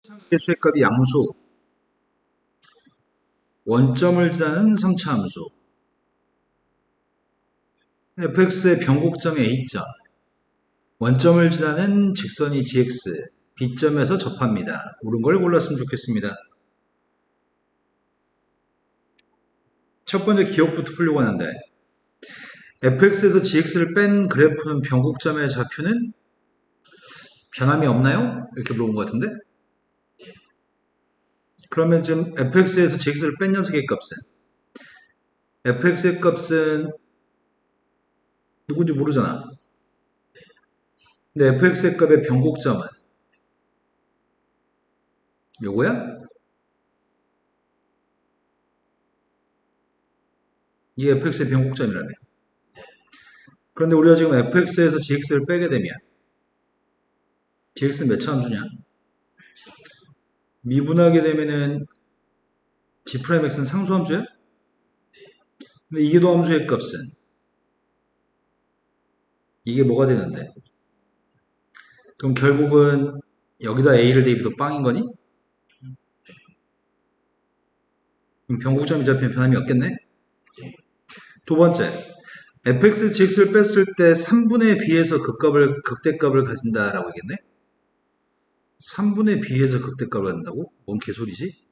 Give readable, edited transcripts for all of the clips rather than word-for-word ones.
개수의 값이 양수, 원점을 지나는 3차 함수, fx의 변곡점이 a점, 원점을 지나는 직선이 gx, b점에서 접합니다. 옳은 걸 골랐으면 좋겠습니다. 첫 번째 기억부터 풀려고 하는데 fx에서 gx를 뺀 그래프는 변곡점의 좌표는 변함이 없나요? 이렇게 물어본 것 같은데 그러면 지금 fx에서 gx를 뺀 녀석의 값은 fx의 값은 누군지 모르잖아. 근데 fx의 값의 변곡점은 요거야? 이게 fx의 변곡점이라며. 그런데 우리가 지금 fx에서 gx를 빼게 되면 gx는 몇 차 함수냐? 미분하게 되면은 g'x는 상수함수야? 근데 이계도함수의 값은 이게 뭐가 되는데? 그럼 결국은 여기다 a를 대입해도 빵인 거니? 그럼 변곡점이 잡히면 변함이 없겠네? 두 번째, fx, gx를 뺐을 때 3분의 b에서 극대값을 가진다라고 하겠네? 3분의 b에서 극대값을 가진다고? 뭔 개소리지?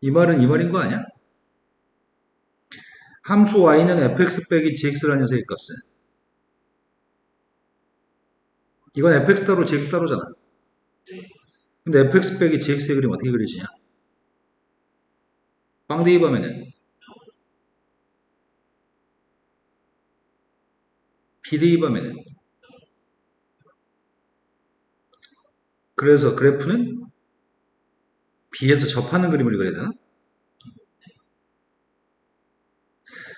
이 말은 이 말인 거 아니야? 함수 y는 fx 빼기 gx라는 녀석의 값은 이건 fx 따로 gx 따로잖아. 근데 fx 빼기 gx의 그림 어떻게 그려지냐? 빵 대입하면은 b 대입하면은 그래서 그래프는 b에서 접하는 그림을 그려야 되나?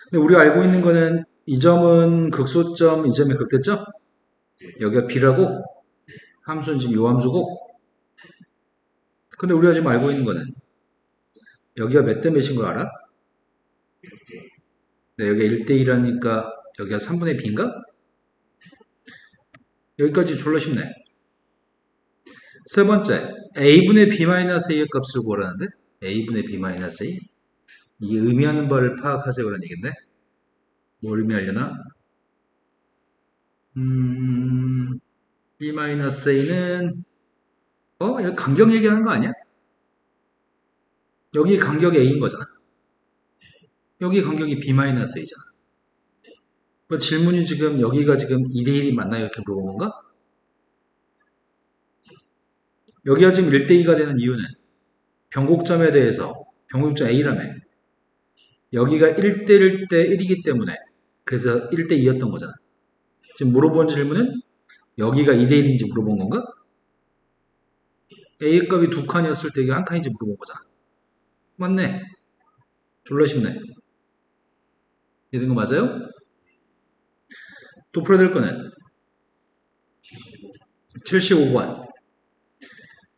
근데 우리가 알고 있는 거는 이 점은 극소점, 이 점이 극대점? 여기가 b라고? 함수는 지금 요 함수고 근데 우리가 지금 알고 있는 거는 여기가 몇 대 몇인 걸 알아? 네, 여기가 1대1하니까 여기가 3분의 b인가? 여기까지 졸라 쉽네. 세 번째, a분의 b-a의 값을 구하라는데 a분의 b-a 이게 의미하는 바를 파악하세요 그런 얘기인데 뭘 의미하려나? b-a는 여기 간격 얘기하는 거 아니야? 여기 간격이 a인 거잖아. 여기 간격이 b-a잖아. 그 질문이 지금 여기가 지금 2대1이 맞나요? 이렇게 물어본 건가? 여기가 지금 1대2가 되는 이유는 변곡점에 대해서 변곡점 A라며 여기가 1대1 대 1이기 때문에 그래서 1대2였던 거잖아. 지금 물어본 질문은 여기가 2대1인지 물어본 건가? A의 값이 두 칸이었을 때 이게 한 칸인지 물어본 거잖아. 맞네. 졸라 쉽네. 이해된 거 맞아요? 또 풀어야 될 거는 75번.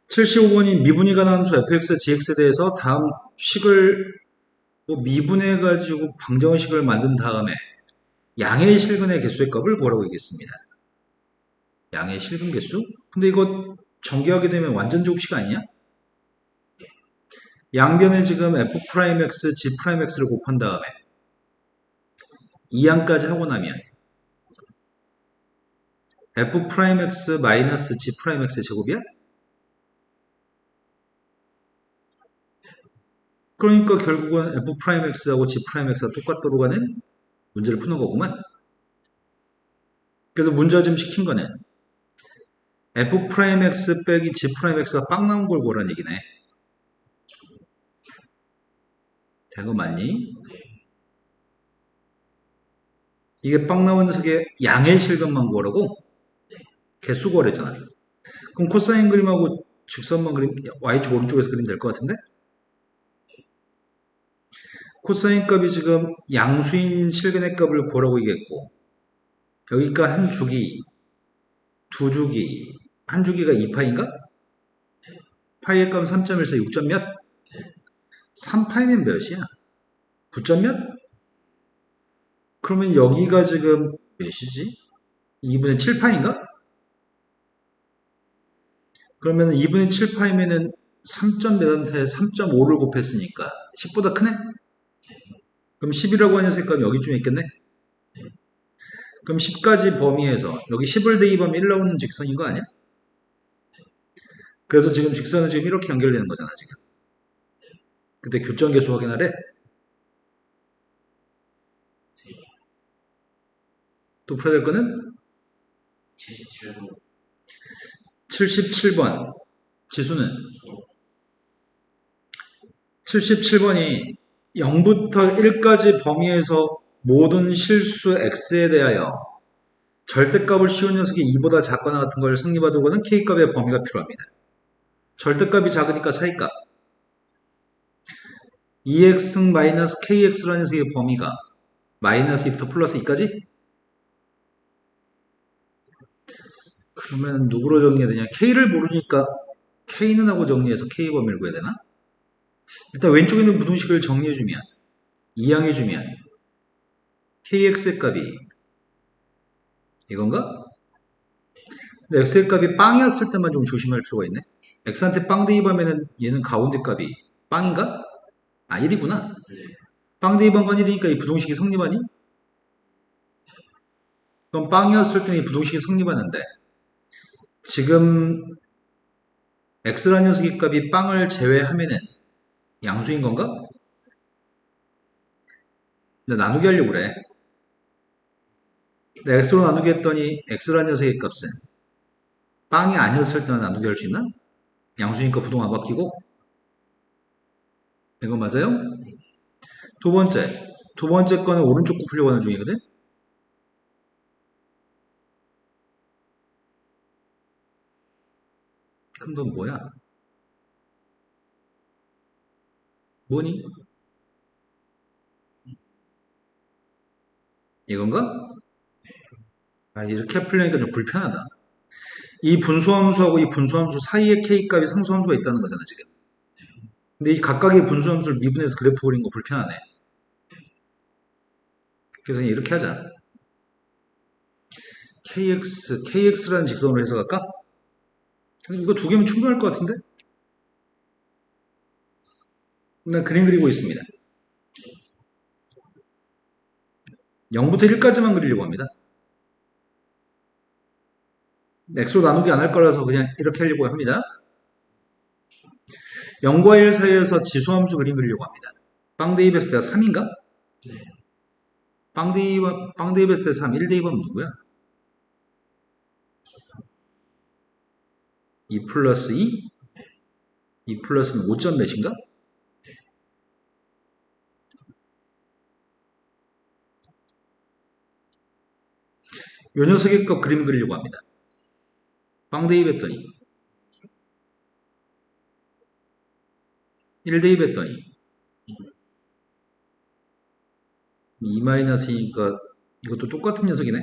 75번이 미분이 가능한 함수 fx, gx에 대해서 다음 식을 미분해가지고 방정식을 만든 다음에 양의 실근의 개수의 값을 구하라고 얘기했습니다. 양의 실근 개수? 근데 이거 전개하게 되면 완전 제곱식 아니냐? 양변에 지금 f'x, g'x를 곱한 다음에 2양까지 하고 나면 f'x 마이너스 g'x의 제곱이야? 그러니까 결국은 f'x하고 g'x가 똑같도록 하는 문제를 푸는 거구만. 그래서 문제가 좀 시킨 거는 f'x 빼기 g'x가 빵 나온 걸 보라는 얘기네. 된 거 맞니? 이게 빵 나온 녀석의 양의 실근만 구하라고? 개수 구하랬잖아. 그럼 코사인 그림하고 직선만 그림, y축 오른쪽에서 그리면 될 것 같은데? 코사인 값이 지금 양수인 실근의 값을 구하라고 얘기했고 여기가 한 주기, 두 주기, 한 주기가 2파인가? 파이의 값은 3.14, 6점 몇? 3파이면 몇이야? 9점 몇? 그러면 여기가 지금 몇이지? 2분의 7파인가? 그러면 2분의 7파이면은 3점 몇한테 3.5를 곱했으니까 10보다 크네? 그럼 10이라고 하는 색감이 여기쯤에 있겠네? 그럼 10까지 범위에서 여기 10을 대입하면 1 나오는 직선인 거 아니야? 그래서 지금 직선은 지금 이렇게 연결되는 거잖아, 지금. 그때 교점계수 확인하래? 또 풀어야 될 거는 77번. 지수는 77번이 0부터 1까지 범위에서 모든 실수 x에 대하여 절대값을 씌운 녀석이 2보다 작거나 같은 걸 성립하도록는 k값의 범위가 필요합니다. 절대값이 작으니까 차이값. 2x-kx라는 녀석의 범위가 마이너스 2부터 플러스 2까지? 그러면 누구로 정리해야 되냐? k를 모르니까 k는 하고 정리해서 k 범위를 구해야 되나? 일단 왼쪽에 있는 부등식을 정리해주면, 이항해주면 kx의 값이 이건가? 근데 x의 값이 빵이었을 때만 좀 조심할 필요가 있네. x한테 빵 대입하면은 얘는 가운데 값이 빵인가? 아 1이구나. 빵 대입한 건 1이니까 이 부등식이 성립하니? 그럼 빵이었을 때는 이 부등식이 성립하는데 지금 x라는 녀석의 값이 빵을 제외하면은 양수인 건가? 근데 나누기 하려고 그래. 근데 x로 나누기 했더니 x라는 녀석의 값은 빵이 아니었을 때는 나누기 할 수 있나? 양수니까 부동 안 바뀌고 이거 맞아요? 두 번째 거는 오른쪽 곱하려고 하는 중이거든? 그럼 넌 뭐야? 뭐니? 이건가? 아, 이렇게 풀려니까 좀 불편하다. 이 분수함수하고 이 분수함수 사이에 k값이 상수함수가 있다는 거잖아, 지금. 근데 이 각각의 분수함수를 미분해서 그래프 그린 거 불편하네. 그래서 이렇게 하자. kx라는 직선으로 해서 갈까? 이거 두 개면 충분할 것 같은데? 난 그림 그리고 있습니다. 0부터 1까지만 그리려고 합니다. x로 나누기 안 할 거라서 그냥 이렇게 하려고 합니다. 0과 1 사이에서 지수함수 그림 그리려고 합니다. 빵 대입했을 때가 3인가? 빵 대입했을 때 3, 1 대입하면 누구야? 2 플러스 2? 2 플러스는 5점 몇인가? 요 녀석의 값 그림 그리려고 합니다. 빵 대입했더니 1 대입했더니 2-2니까 이것도 똑같은 녀석이네.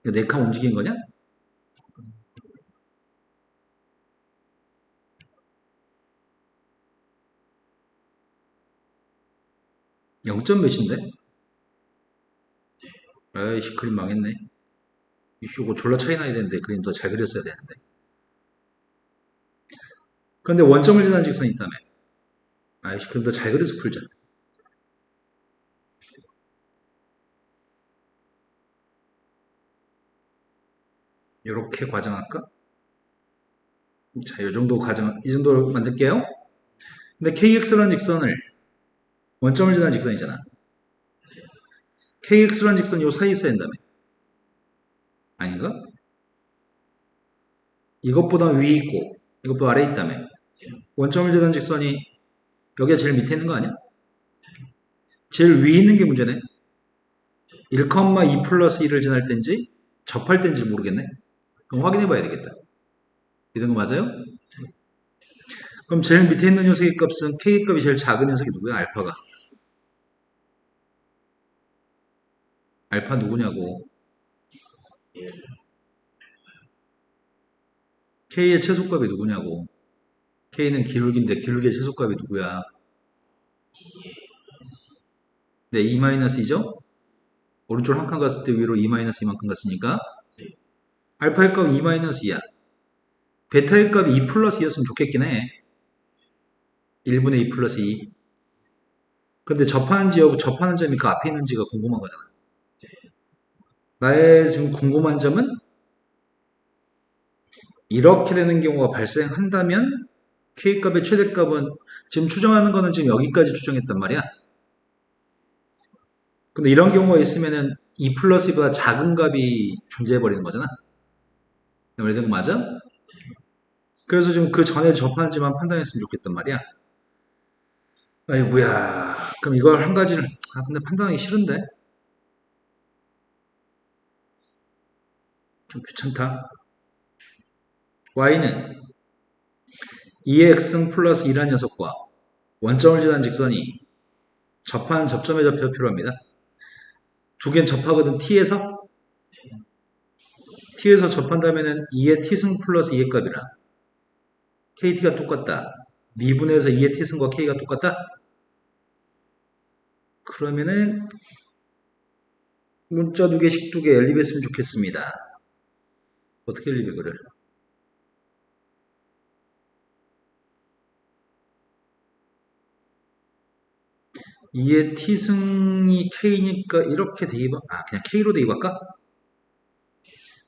이거 4칸 움직인 거냐? (0점) 몇인데? 아이씨 그림 망했네. 이거 졸라 차이 나야 되는데 그림 더 잘 그렸어야 되는데. 그런데 원점을 지나는 직선이 있다며. 아이씨 그럼 더 잘 그려서 풀자. 요렇게 과정할까? 자, 요 정도 과정, 이 정도로 만들게요. 근데 kx라는 직선을 원점을 지나는 직선이잖아. kx라는 직선이 요 사이에 있어야 된다며. 아닌가? 이것보다 위에 있고 이것보다 아래에 있다며. 원점을 지나는 직선이 여기가 제일 밑에 있는 거 아니야? 제일 위에 있는 게 문제네. 1,2 플러스 1을 지날 땐지 접할 땐지 모르겠네. 그럼 확인해 봐야 되겠다. 이런 거 맞아요? 그럼 제일 밑에 있는 녀석의 값은 k값이 제일 작은 녀석이 누구야? 알파가. 알파 누구냐고. k의 최소값이 누구냐고. k는 기울기인데 기울기의 최소값이 누구야? 네, 2-2죠? 오른쪽 한 칸 갔을 때 위로 2- 이만큼 갔으니까 알파의 값은 2-2야. 베타의 값이 2 플러스 2였으면 좋겠긴 해. 1분의 2 플러스 2. 근데 접하는 점이 그 앞에 있는지가 궁금한 거잖아. 나의 지금 궁금한 점은 이렇게 되는 경우가 발생한다면 K값의 최대값은 지금 추정하는 거는 지금 여기까지 추정했단 말이야. 근데 이런 경우가 있으면은 2 플러스 2보다 작은 값이 존재해버리는 거잖아. 말된 거 맞아? 그래서 지금 그 전에 접하는지만 판단했으면 좋겠단 말이야. 아이고야. 그럼 이걸 한 가지를, 근데 판단하기 싫은데? 좀 귀찮다. y는 2의 x승 플러스 2라는 녀석과 원점을 지난 직선이 접하는 접점의 좌표가 필요합니다. 두 개는 접하거든. t에서 접한다면은 2의 t승 플러스 2의 값이라 kt가 똑같다. 미분에서 2의 t승과 k가 똑같다. 그러면은 문자 두 개씩 두 개 연립했으면 좋겠습니다. 어떻게 연립해 그를? 2의 t승이 k니까 이렇게 대입, 그냥 k로 대입할까?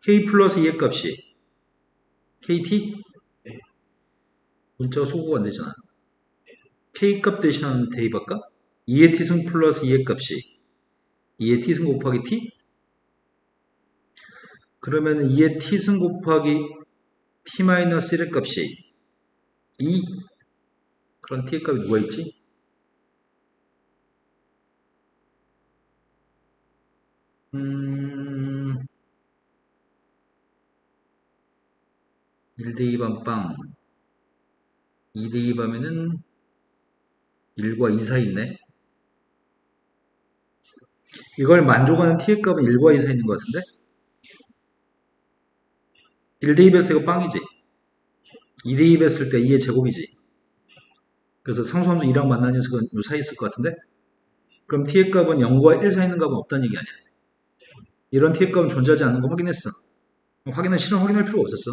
k 플러스 2의 값이 kt? 문자가 소구가 안 되잖아. k값 대신하는 대입할까? 2의 t승 플러스 2의 값이 2의 t승 곱하기 t? 그러면 2의 t승 곱하기 t 마이너스 1의 값이 2? 그런 t의 값이 누가 있지? 1대2반 빵 2대2 하면은 1과 2 사이 있네. 이걸 만족하는 t의 값은 1과 2 사이 있는 것 같은데? 1대2 했을 때 이거 빵이지. 2대2 했을 때 2의 제곱이지. 그래서 상수함수 2랑 만나는 녀석은 요 사이 있을 것 같은데? 그럼 t의 값은 0과 1 사이 있는 값은 없다는 얘기 아니야. 이런 t의 값은 존재하지 않는 거 확인했어. 확인은 실은 확인할 필요가 없었어.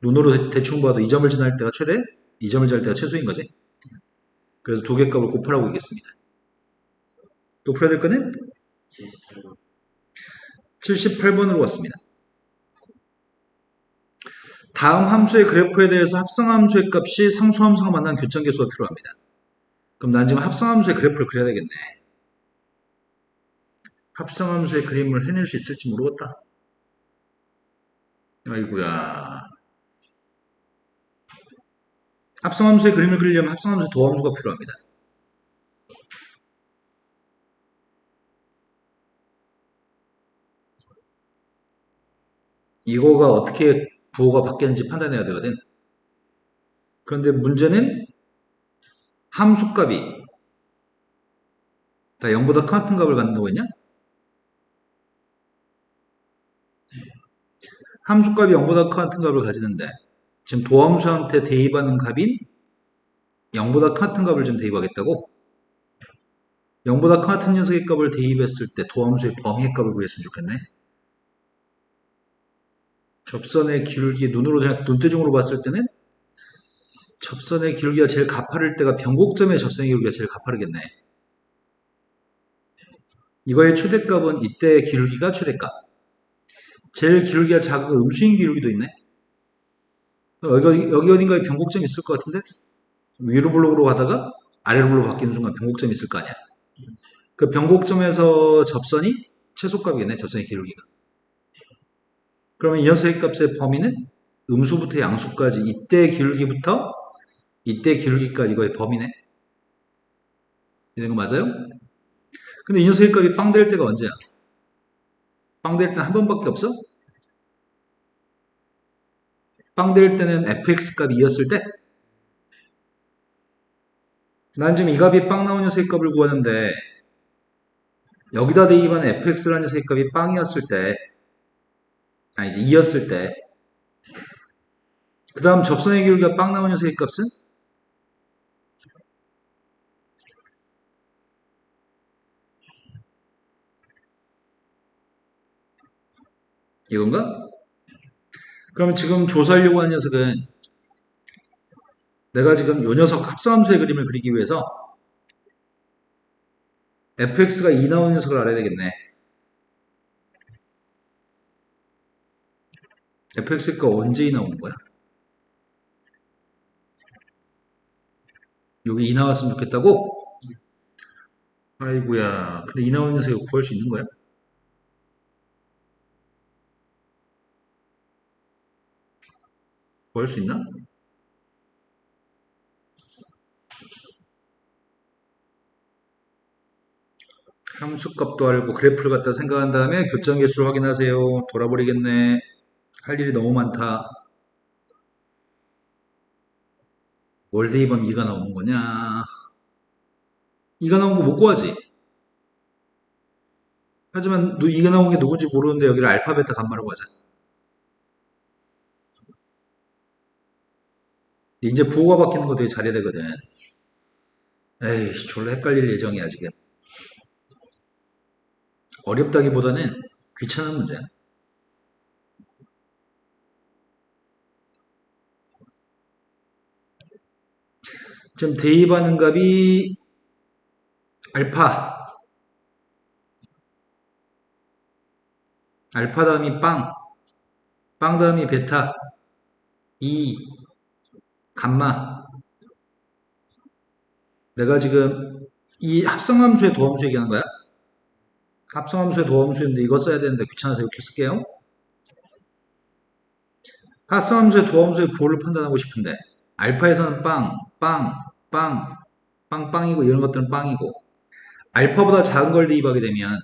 눈으로 대충 봐도 이 점을 지날 때가 최대, 이 점을 지날 때가 최소인 거지. 그래서 두 개 값을 곱하라고 얘기했습니다. 또 풀어야 될 거는 78번으로 왔습니다. 다음 함수의 그래프에 대해서 합성함수의 값이 상수함수가 만난 교점계수가 필요합니다. 그럼 난 지금 합성함수의 그래프를 그려야 되겠네. 합성함수의 그림을 해낼 수 있을지 모르겠다. 아이고야. 합성함수의 그림을 그리려면 합성함수의 도함수가 필요합니다. 이거가 어떻게 부호가 바뀌었는지 판단해야 되거든. 그런데 문제는 함수값이 다 0보다 같은 값을 갖는다고 했냐? 함수값이 0보다 같은 값을 가지는데 지금 도함수한테 대입하는 값인 0보다 같은 값을 좀 대입하겠다고? 0보다 같은 녀석의 값을 대입했을 때 도함수의 범위의 값을 구했으면 좋겠네. 접선의 기울기 눈으로 그냥 눈대중으로 봤을 때는 접선의 기울기가 제일 가파를 때가 변곡점의 접선의 기울기가 제일 가파르겠네. 이거의 최대값은 이때의 기울기가 최대값. 제일 기울기가 작은 음수인 기울기도 있네. 여기 어딘가에 변곡점이 있을 것 같은데 위로 블록으로 가다가 아래로 블록 바뀌는 순간 변곡점이 있을 거 아니야. 그 변곡점에서 접선이 최소값이겠네. 접선의 기울기가. 그러면 이 녀석의 값의 범위는 음수부터 양수까지 이때 기울기부터 이때 기울기까지 이거의 범위네. 이런 거 맞아요? 근데 이 녀석의 값이 빵 될 때가 언제야? 빵 될 때는 한 번밖에 없어? 빵 될 때는 fx 값이 2였을 때? 난 지금 이 값이 빵 나온 녀석의 값을 구하는데 여기다 대입한 fx라는 녀석의 값이 빵이었을 때 이제 2였을 때 그 다음 접선의 기울기가 빵 나온 녀석의 값은? 이건가? 그럼 지금 조사하려고 하는 녀석은 내가 지금 요 녀석 합성함수의 그림을 그리기 위해서 fx가 2 나오는 녀석을 알아야 되겠네. fx가 언제 2 나오는 거야? 여기 2 나왔으면 좋겠다고? 아이고야. 근데 2 나오는 녀석 이거 구할 수 있는 거야? 구할 수 있나? 함수값도 알고 그래프를 갖다 생각한 다음에 교점 개수를 확인하세요. 돌아버리겠네. 할 일이 너무 많다. 뭘 대입하면 2가 나오는 거냐? 2가 나온 거 못 구하지? 하지만 2가 나온 게 누군지 모르는데 여기를 알파, 베타, 감마라고 하자. 이제 부호가 바뀌는 거 되게 잘해야 되거든. 에이, 졸라 헷갈릴 예정이야, 지금. 어렵다기보다는 귀찮은 문제야. 지금 대입하는 값이 알파. 알파 다음이 빵. 빵 다음이 베타. 2, 감마. 내가 지금 이 합성함수의 도함수 얘기하는 거야? 합성함수의 도함수인데 이거 써야 되는데 귀찮아서 이렇게 쓸게요. 합성함수의 도함수의 부호를 판단하고 싶은데 알파에서는 빵, 빵, 빵, 빵, 빵이고 이런 것들은 빵이고 알파보다 작은 걸 대입하게 되면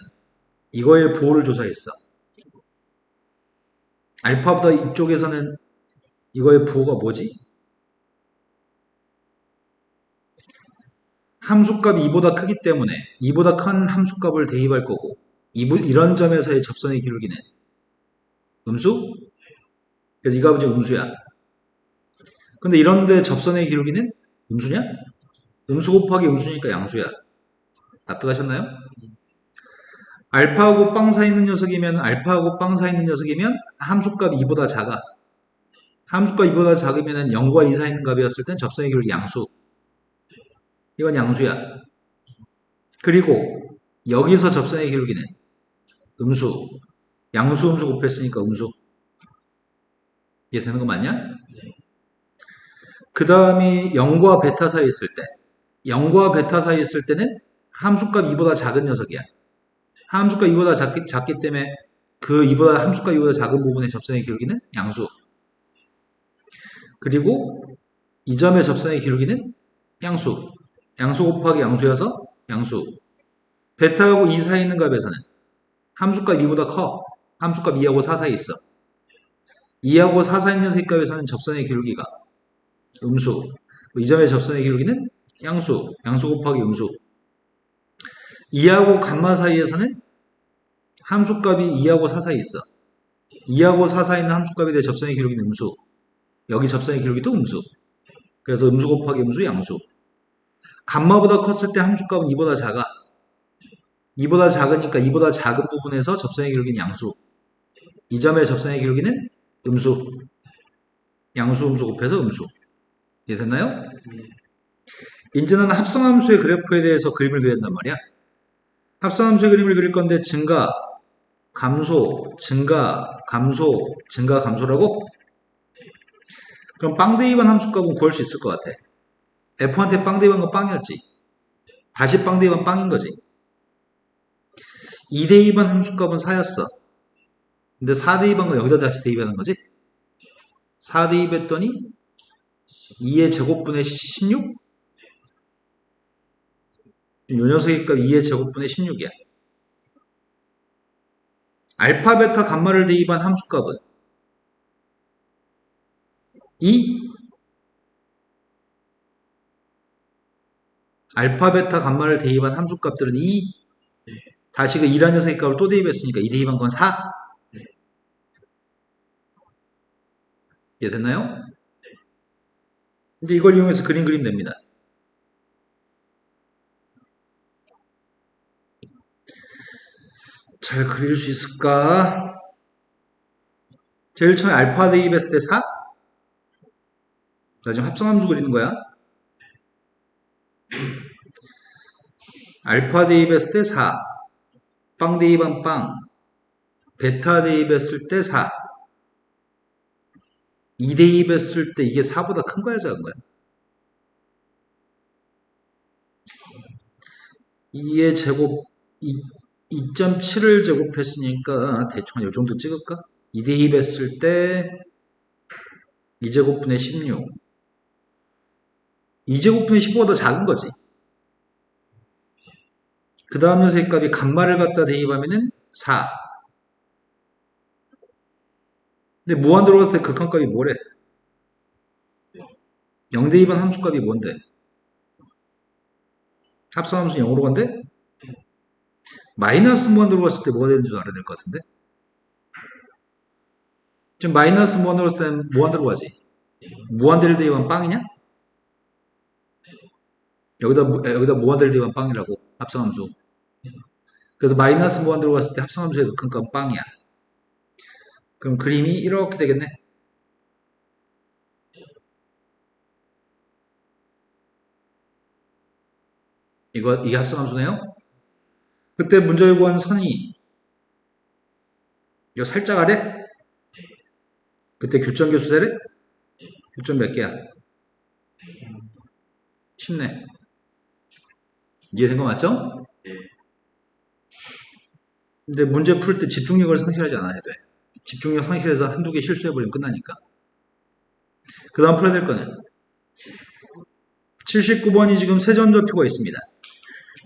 이거의 부호를 조사했어. 알파보다 이쪽에서는 이거의 부호가 뭐지? 함수값 2보다 크기 때문에 2보다 큰 함수값을 대입할 거고 이런 점에서의 접선의 기울기는 음수? 그래서 이 값은 이제 음수야. 근데 이런데 접선의 기울기는 음수냐? 음수 곱하기 음수니까 양수야. 납득하셨나요? 알파하고 빵 사이 있는 녀석이면 알파하고 빵 사이 있는 녀석이면 함수값 2보다 작아. 함수값 2보다 작으면 0과 2 사이 있는 값이었을 땐 접선의 기울기 양수. 이건 양수야. 그리고 여기서 접선의 기울기는 음수. 양수 음수 곱했으니까 음수. 이해 되는 거 맞냐? 그 다음이 0과 베타 사이 있을 때 0과 베타 사이 있을 때는 함수값 2보다 작은 녀석이야. 함수값 2보다 작기 때문에 그 함수값 2보다 작은 부분의 접선의 기울기는 양수. 그리고 이 점의 접선의 기울기는 양수. 양수 곱하기 양수여서 양수. 베타하고 2 사이 있는 값에서는 함수값 2보다 커. 함수값 2하고 4 사이 있어. 2하고 4 사이 있는 녀석 값에서는 접선의 기울기가 음수. 이 점의 접선의 기울기는 양수. 양수 곱하기 음수. 2하고 감마 사이에서는 함수값이 2하고 4 사이 있어. 2하고 4 사이 있는 함수값에 대해 접선의 기울기는 음수. 여기 접선의 기울기도 음수. 그래서 음수 곱하기 음수 양수. 감마보다 컸을 때 함수값은 2보다 작아. 2보다 작으니까 2보다 작은 부분에서 접선의 기울기는 양수. 이 점의 접선의 기울기는 음수. 양수 음수 곱해서 음수. 이해됐나요? 이제는 합성함수의 그래프에 대해서 그림을 그린단 말이야. 합성함수의 그림을 그릴 건데 증가, 감소, 증가, 감소, 증가, 감소라고? 그럼 빵 대입한 함수값은 구할 수 있을 것 같아. F한테 빵 대입한 건 빵이었지. 다시 빵 대입한 빵인 거지. 2 대입한 함수값은 4였어. 근데 4 대입한 거 여기다 다시 대입하는 거지? 4 대입했더니 2의 제곱분의 16? 요 녀석의 값 2의 제곱분의 16이야. 알파, 베타, 감마를 대입한 함수값은 2? 알파, 베타, 감마를 대입한 함수값들은 2? 다시 그 2라는 녀석의 값을 또 대입했으니까 2 대입한 건 4? 이해됐나요? 이제 이걸 이용해서 그림 그리면 됩니다. 잘 그릴 수 있을까? 제일 처음에 알파 대입했을 때 4? 나 지금 합성함수 그리는 거야. 알파 대입했을 때 4, 빵 대입한 빵, 베타 대입했을 때 4, 2 대입했을 때 이게 4보다 큰 거야, 작은 거야? 2의 제곱, 2.7을 제곱했으니까 대충 한 이 정도 찍을까? 2 대입했을 때 2제곱분의 16. 2제곱분의 15보다 더 작은 거지. 그 다음 녀석의 값이 간말을 갖다 대입하면은 4. 근데 무한 들어갔을 때 극한값이 뭐래? 0 대입한 함수값이 뭔데? 합성함수 0으로 간대? 마이너스 무한 들어갔을 때 뭐가 되는지 알아야 될 것 같은데? 지금 마이너스 무한 들어갔을 때는 무한 들어가지? 무한대를 대입한 빵이냐? 여기다 무한대를 대입한 빵이라고 합성함수. 그래서 마이너스 무한 들어갔을 때 합성함수의 극한값은 빵이야. 그럼 그림이 이렇게 되겠네. 이게 합성함수네요. 그때 문제 요구한 선이 이거 살짝 아래? 그때 교점 교수대래? 교점 몇 개야? 쉽네. 이해된 거 맞죠? 근데 문제 풀 때 집중력을 상실하지 않아야 돼. 집중력 상실해서 한두 개 실수해버리면 끝나니까. 그 다음 풀어야 될 거는 79번이 지금 세점좌표가 있습니다.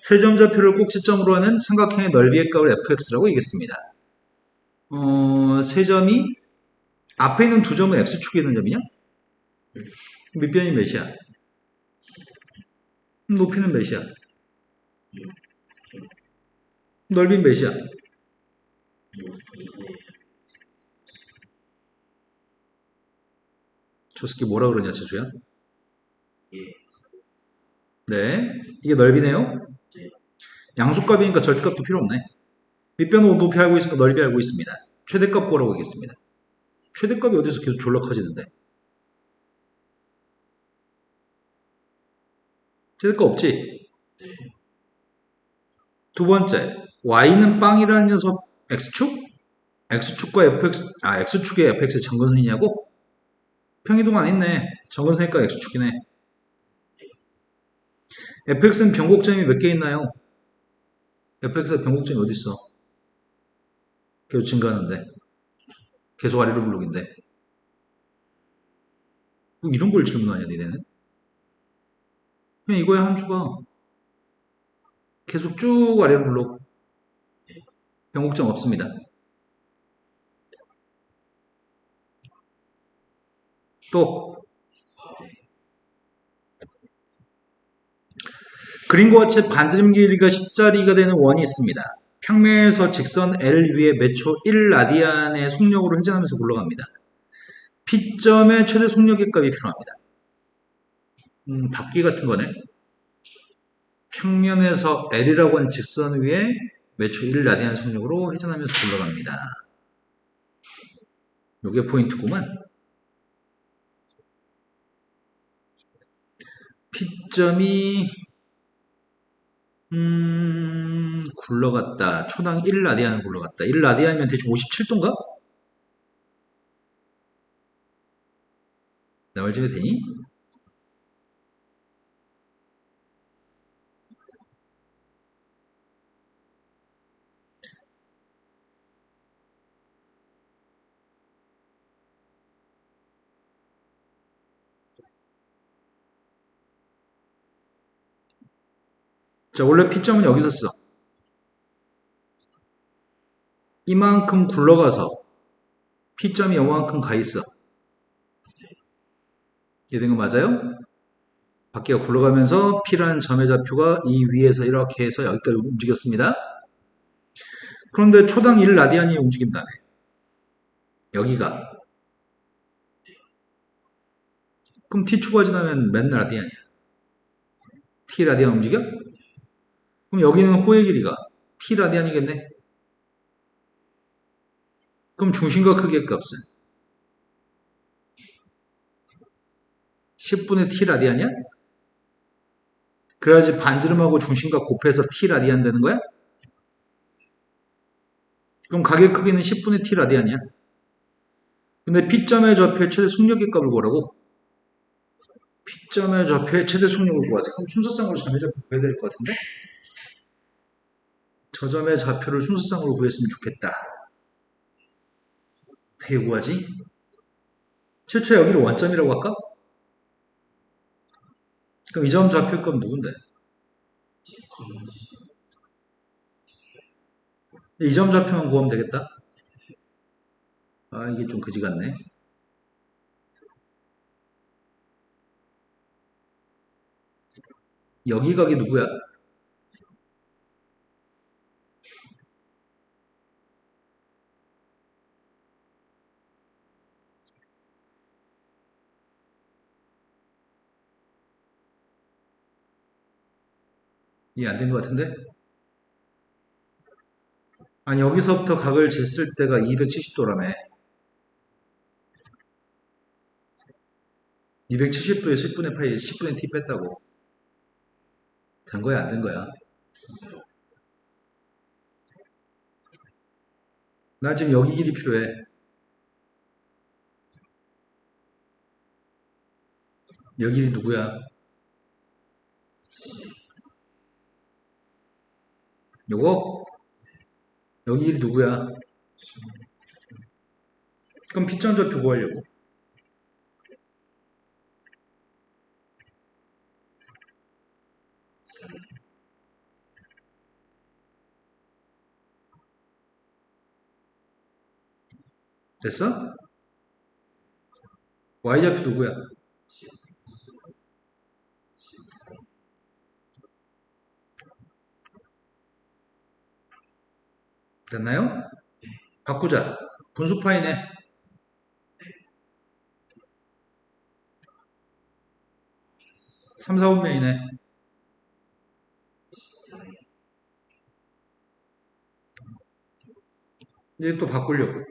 세점좌표를 꼭지점으로 하는 삼각형의 넓이의 값을 fx라고 얘기했습니다. 세 점이 앞에 있는 두 점은 x축에 있는 점이냐? 밑변이 몇이야? 높이는 몇이야? 넓이는 몇이야? 저 새끼 뭐라 그러냐, 지수야? 네, 이게 넓이네요. 양수값이니까 절대값도 필요 없네. 밑변은 높이 알고 있으니까 넓이 알고 있습니다. 최대값 구하라고 하겠습니다. 최대값이 어디서 계속 졸라 커지는데? 최대값 없지? 두 번째, y는 빵이라는 녀석 x축? x축과 x축의 fx의 정근선이냐고? 평이동 안 있네. 정근선이니까 x축이네. fx는 변곡점이 몇 개 있나요? fx의 변곡점이 어디 있어? 계속 증가하는데. 계속 아래로 블록인데. 뭐 이런 걸 질문하냐, 니네는? 그냥 이거야, 함수가. 계속 쭉 아래로 블록. 변곡점 없습니다. 또, 그림과 같이 반지름 길이가 10자리가 되는 원이 있습니다. 평면에서 직선 L 위에 매초 1라디안의 속력으로 회전하면서 굴러갑니다. P점의 최대 속력의 값이 필요합니다. 바퀴 같은 거네. 평면에서 L이라고 하는 직선 위에 매초 1라디안 속력으로 회전하면서 굴러갑니다. 요게 포인트구만. P점이 굴러갔다. 초당 1라디안을 굴러갔다. 1라디안이면 대충 57도인가? 나 말 좀 해도 되니? 자, 원래 P점은 여기서 써. 이만큼 굴러가서 P점이 요만큼 가 있어. 이해된 거 맞아요? 바퀴가 굴러가면서 P라는 점의 좌표가 이 위에서 이렇게 해서 여기까지 움직였습니다. 그런데 초당 1라디안이 움직인다네. 여기가. 그럼 T초가 지나면 몇 라디안이야? T라디안 움직여? 그럼 여기는 호의 길이가 T라디안이겠네? 그럼 중심과 크기의 값은 10분의 t 라디안이야? 그래야지 반지름하고 중심과 곱해서 t 라디안 되는 거야? 그럼 가게 크기는 10분의 t 라디안이야. 근데 P점의 좌표의 최대 속력의 값을 구하라고? P점의 좌표의 최대 속력을 구하세요. 그럼 순서상으로 점의 좌표 구해야 될 것 같은데? 저 점의 좌표를 순서상으로 구했으면 좋겠다. 어떻게 구하지? 최초에 여기를 원점이라고 할까? 그럼 이 점 좌표 값 누군데? 이 점 좌표만 구하면 되겠다. 아, 이게 좀 그지 같네. 여기 각이 누구야? 이해 안 된 것 같은데? 아니, 여기서부터 각을 쟀을 때가 270도라며. 270도에 10분의 파이, 10분의 t 뺐다고. 된 거야, 안 된 거야? 나 지금 여기 길이 필요해. 여기 길이 누구야? 요거? 여기 길이 누구야? 그럼 P점 좌표 구하려고. 됐어? Y좌표 누구야? 됐나요? 바꾸자. 분수파이네. 3, 4분면이네. 이제 또 바꾸려고.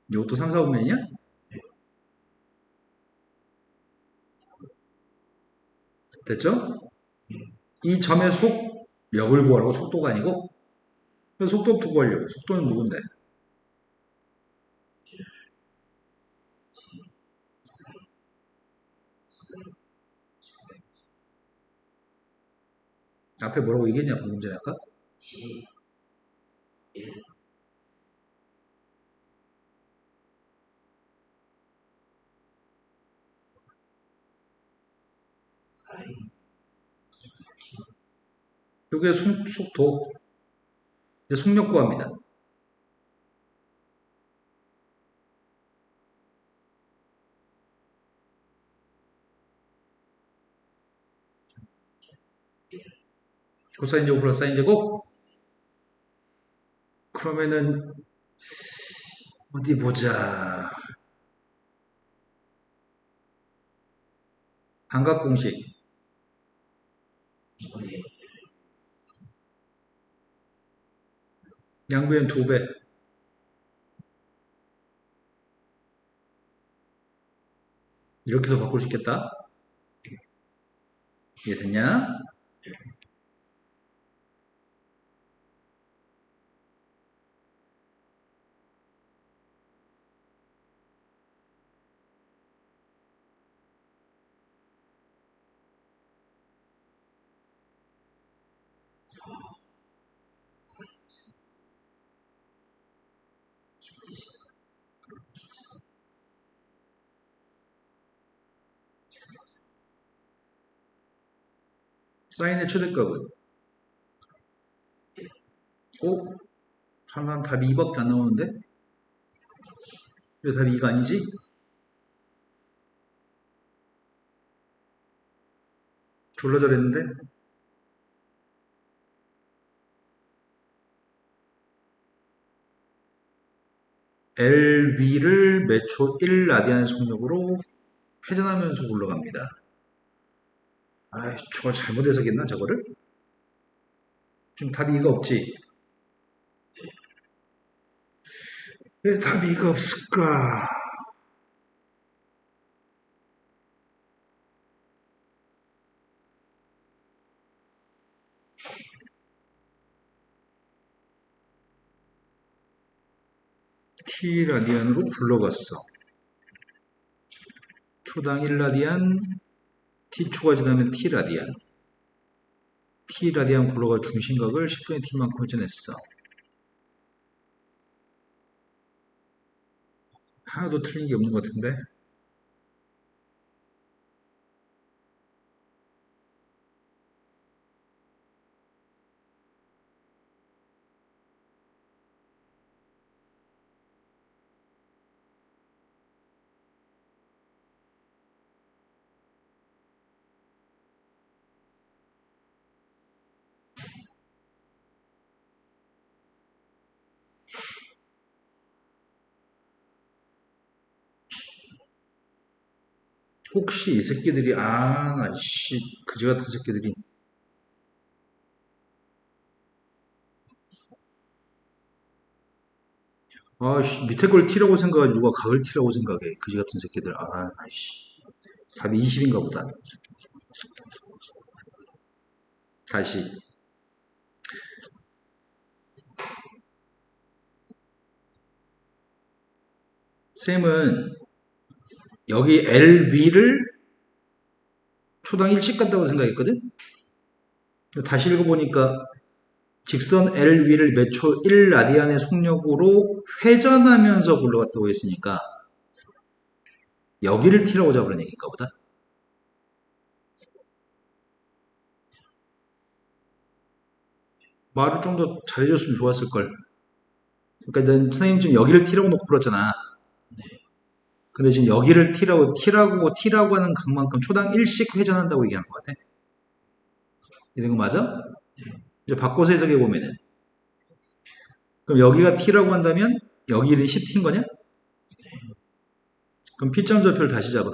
이것도 3, 4분면이냐? 됐죠? 이 점의 속력을 구하라고, 속도가 아니고. 그래서 속도부터 구하려고. 속도는 누군데? 앞에 뭐라고 얘기했냐, 방금 전에 아까? 이게 속도, 이제 속력 구합니다. 코사인 제곱 플러스 사인 제곱? 그러면은, 어디 보자. 반각 공식. 양변 2배. 이렇게도 바꿀 수 있겠다. 이해됐냐? 사인의 최대값은? 오? 난 답이 2밖에 안 나오는데? 왜 답이 2가 아니지? 졸라 잘했는데? LV를 매초 1라디안 속력으로 회전하면서 굴러갑니다. 아이, 저걸 잘못 해석했나, 저거를? 지금 답이 2가 없지? 왜 답이 이가 없을까? t 라디안으로 굴러갔어. 초당 1라디안, t 초가 지나면 t 라디안. t 라디안 굴러가 중심각을 10분의 t만큼 회전했어. 하나도 틀린 게 없는 것 같은데? 혹시 이 새끼들이, 씨, 그지 같은 새끼들이. 씨, 밑에 걸 t라고 생각하지 누가 각을 t라고 생각해. 그지 같은 새끼들. 씨. 답이 20인가 보다. 다시. 쌤은 여기 LV를 초당 1씩 간다고 생각했거든? 다시 읽어보니까 직선 LV를 몇 초 1라디안의 속력으로 회전하면서 굴러갔다고 했으니까 여기를 t라고 잡으라는 얘기인가 보다. 말을 좀 더 잘해줬으면 좋았을걸. 그러니까 난 선생님 지금 여기를 t라고 놓고 풀었잖아. 근데 지금 여기를 t라고 하는 각만큼 초당 1씩 회전한다고 얘기하는 것 같아. 이런 거 맞아? 이제 바꿔서 해석해 보면은 그럼 여기가 t라고 한다면 여기는 10t인 거냐? 그럼 p점 좌표를 다시 잡아.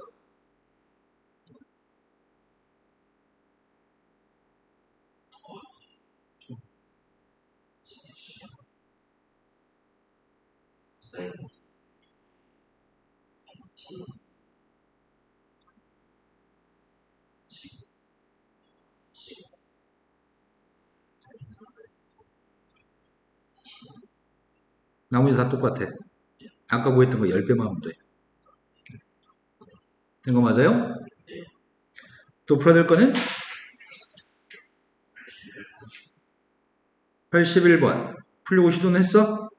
나머지 다 똑같아. 아까 뭐 했던 거 10배만 하면 돼. 된 거 맞아요? 또 풀어야 될 거는 81번. 풀려고 시도는 했어?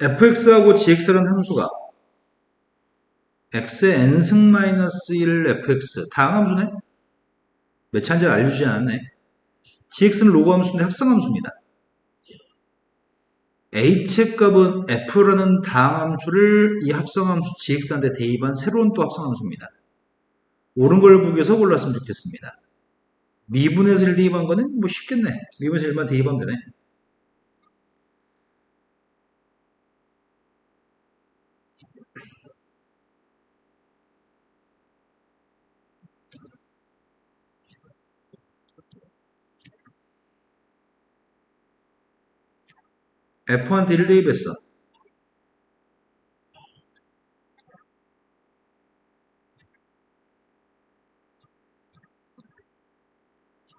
fx하고 gx라는 함수가 x의 n승 마이너스 1 fx 다항 함수네? 몇 차인지 알려주지 않았네. gx는 로그 함수인데 합성 함수입니다. h값은 f라는 다항 함수를 이 합성 함수 gx한테 대입한 새로운 또 합성 함수입니다. 옳은 걸 보기 위해서 골랐으면 좋겠습니다. 미분에서 1 대입한 거는 뭐 쉽겠네. 미분에서 1만 대입하면 되네. f한테 1 대입했어.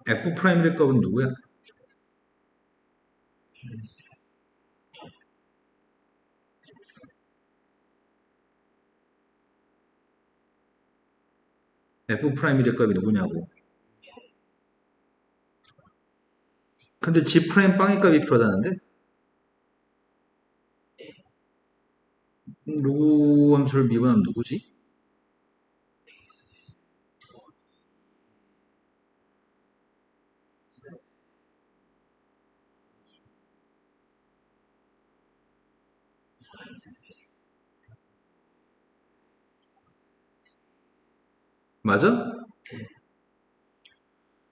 f'의 값은 누구야? f'의 값이 누구냐고. 근데 g' 빵의 값이 필요하다는데? 로그 함수를 미분하면 누구지? 맞아?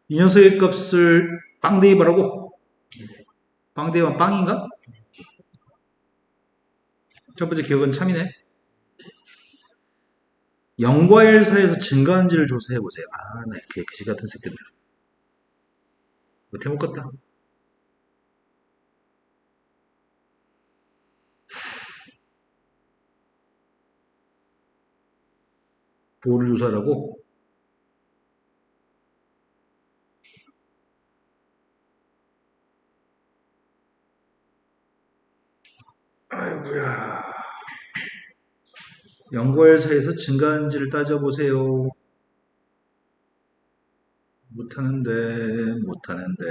이 녀석의 값을 빵 대입하라고? 빵 대입하면 빵인가? 첫 번째 기억은 참이네. 0과 1 사이에서 증가한지를 조사해보세요. 나 그지 같은 새끼들. 못해 먹겠다. 보호를 조사하라고? 아이고야. 연구할 사이에서 증가한지를 따져보세요. 못하는데.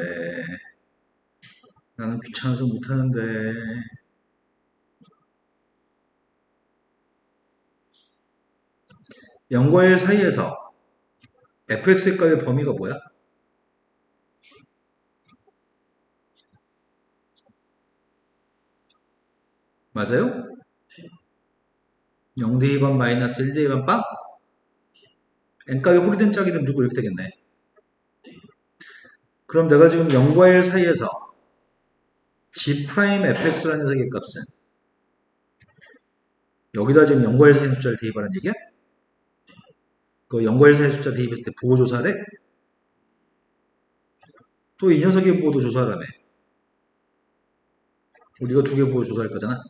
나는 귀찮아서 못하는데. 연구할 사이에서 fx의 값의 범위가 뭐야? 맞아요? 0 대입한 마이너스 1 대입한 빵? n값이 홀이 짝이 되면 무조건 이렇게 되겠네. 그럼 내가 지금 0과 1 사이에서 g'fx라는 녀석의 값은 여기다 지금 0과 1 사이 숫자를 대입하라는 얘기야? 그 0과 1 사이 숫자 대입했을 때 부호조사래? 또 이 녀석의 부호도 조사하라며. 우리가 두 개 부호 조사할 거잖아.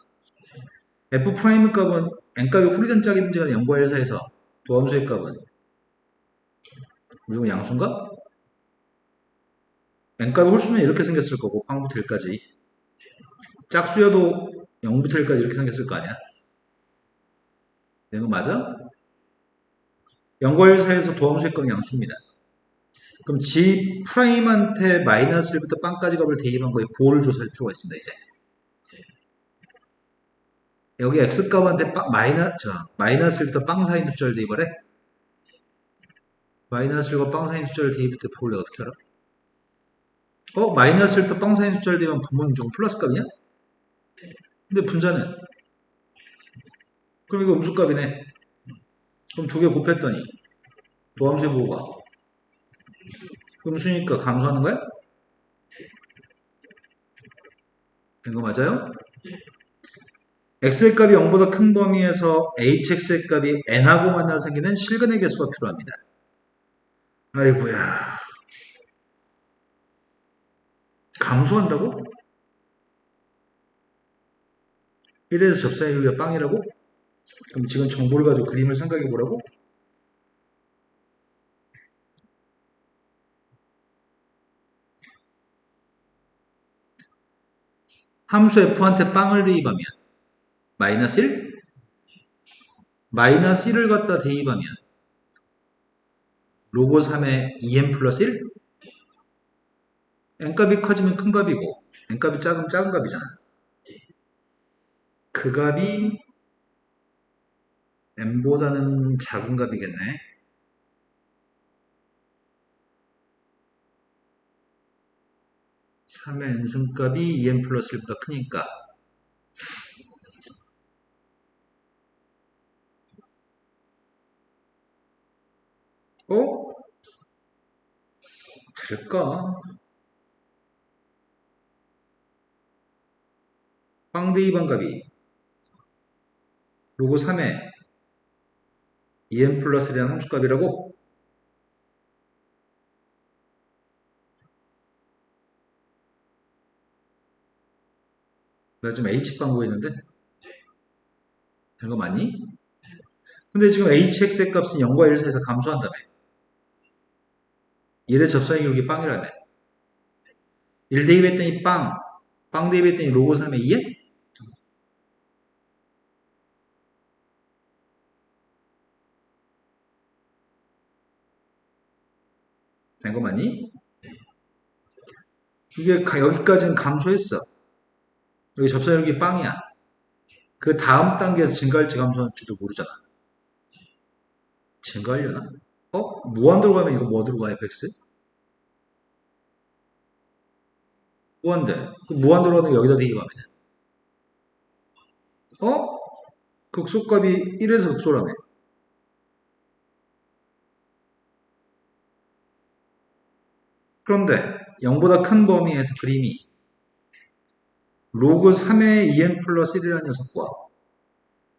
f' 값은 n값이 홀이 된 짝이든지 간에 0과 1 사이에서 도함수의 값은 무조건 양수인가? n값이 홀수면 이렇게 생겼을 거고 빵부터 1까지 짝수여도 0부터 1까지 이렇게 생겼을 거 아니야? 이거 맞아? 0과 1 사이에서 도함수의 값은 양수입니다. 그럼 G'한테 마이너스 1부터 빵까지 값을 대입한 거에 부호를 조사할 필요가 있습니다. 이제 여기 X값한테 마이너스 1부터 빵 사이 숫자를 대입하래? 마이너스 1과 빵 사이 숫자를 대입할 때 부호를 내가 어떻게 알아? 마이너스 1부터 빵 사이 숫자를 대입하면 분모는 무조건 플러스 값이냐? 근데 분자는? 그럼 이거 음수값이네. 그럼 두 개 곱했더니 도함수의 부호가 음수니까 감소하는 거야? 된 거 맞아요? x의 값이 0보다 큰 범위에서 hx의 값이 n하고 만나 생기는 실근의 개수가 필요합니다. 아이고야. 감소한다고? 1에서 접사의 여기가 빵이라고? 그럼 지금 정보를 가지고 그림을 생각해 보라고? 함수 f한테 빵을 대입하면 마이너스 1? 마이너스 1을 갖다 대입하면 로고 3의 2n 플러스 1? n값이 커지면 큰 값이고 n값이 작으면 작은 값이잖아. 그 값이 n보다는 작은 값이겠네. 3의 n승값이 2n 플러스 1보다 크니까 될까? 빵 대입한 값이 로고 3의 2n 플러스 1이라는 함수값이라고? 나 지금 h빵 구했는데? 된 거 맞니? 근데 지금 hx의 값은 0과 1 사이에서 감소한다며. 1의 접선의 기울기 빵이라며. 1 대입했더니 빵 대입했더니 로고 3의 2에? 된 거 맞니? 이게 여기까지는 감소했어. 여기 접선의 기울기 빵이야. 그 다음 단계에서 증가할지 감소할지도 모르잖아. 증가하려나? 무한대로 가면 이거 뭐 들어가, fx? 무한대. 무한대로 가는 게 여기다 대입하면. 극소값이 1에서 극소라며. 그런데 0보다 큰 범위에서 그림이 로그 3의 2n 플러스 1이라는 녀석과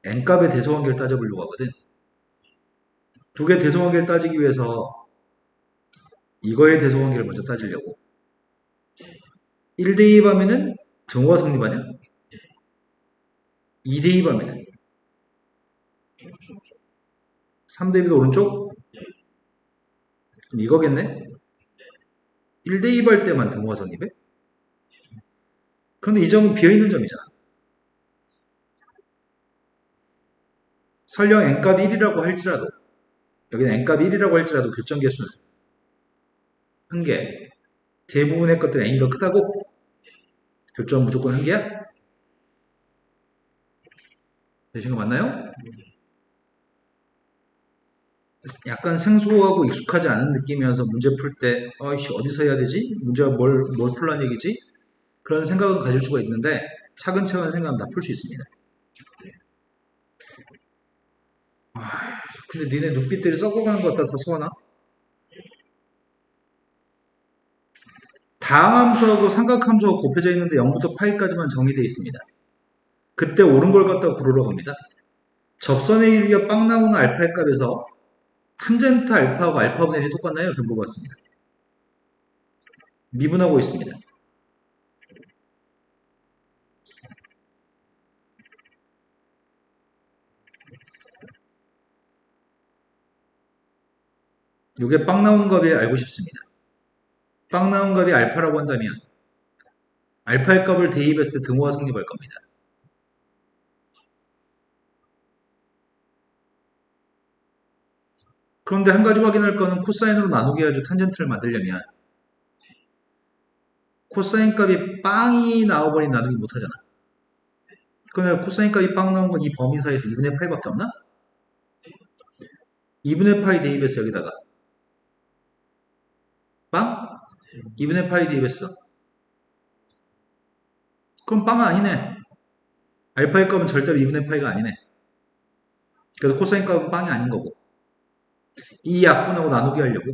n값의 대소관계를 따져보려고 하거든. 두 개 대소관계를 따지기 위해서 이거의 대소관계를 먼저 따지려고. 1 대입하면은 등호가 성립하냐? 2 대입하면은 3 대입에서 오른쪽? 그럼 이거겠네? 1 대입할 때만 등호가 성립해? 그런데 이 점은 비어있는 점이잖아. 설령 n값이 1이라고 할지라도, 여기는 n값이 1이라고 할지라도 결정 개수는 1개. 대부분의 것들은 n이 더 크다고? 교점은 무조건 1개야? 되신 거 맞나요? 약간 생소하고 익숙하지 않은 느낌이어서 문제 풀 때, 아이씨, 어디서 해야 되지? 문제가 뭘 풀란 얘기지? 그런 생각은 가질 수가 있는데, 차근차근 생각하면 다 풀 수 있습니다. 근데 니네 눈빛들이 썩어가는 것 같아서 소환아? 다항함수하고 삼각함수가 곱해져 있는데 0부터 파이까지만 정의되어 있습니다. 그때 옳은 걸 갖다가 구르러 갑니다. 접선의 길이가 빵 나오는 알파의 값에서 탄젠트 알파하고 알파분의 1이 똑같나요? 이렇게 물어봤습니다. 미분하고 있습니다. 이게 빵 나오는 값이 알고 싶습니다. 빵 나온 값이 알파라고 한다면 알파의 값을 대입했을 때 등호가 성립할 겁니다. 그런데 한 가지 확인할 거는 코사인으로 나누게 해가지고 탄젠트를 만들려면 코사인 값이 빵이 나와버린 나누기 못하잖아. 그런데 코사인 값이 빵 나온 건 이 범위 사이에서 2분의 파이밖에 없나? 2분의 파이 대입했어 여기다가 빵? 2분의 파이 대입했어. 그럼 빵은 아니네. 알파의 값은 절대로 2분의 파이가 아니네. 그래서 코사인 값은 빵이 아닌 거고 이 약분하고 나누기 하려고